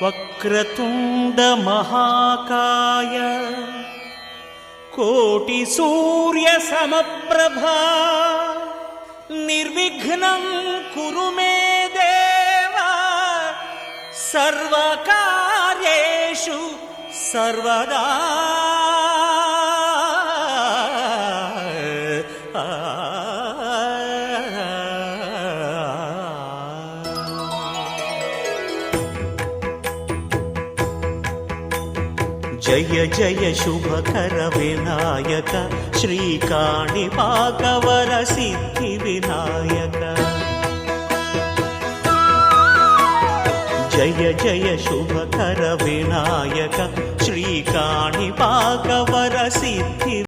వక్రతుండ మహాకాయ కోటి సూర్య సమప్రభా నిర్విఘ్నం కురు మే దేవ సర్వకార్యేషు సర్వదా. జయ జయ శుభకర వినాయక శ్రీకాణిపాకవర సిద్ధి వినాయక. జయ జయ శుభకర వినాయక శ్రీకాణిపాకవర సిద్ధి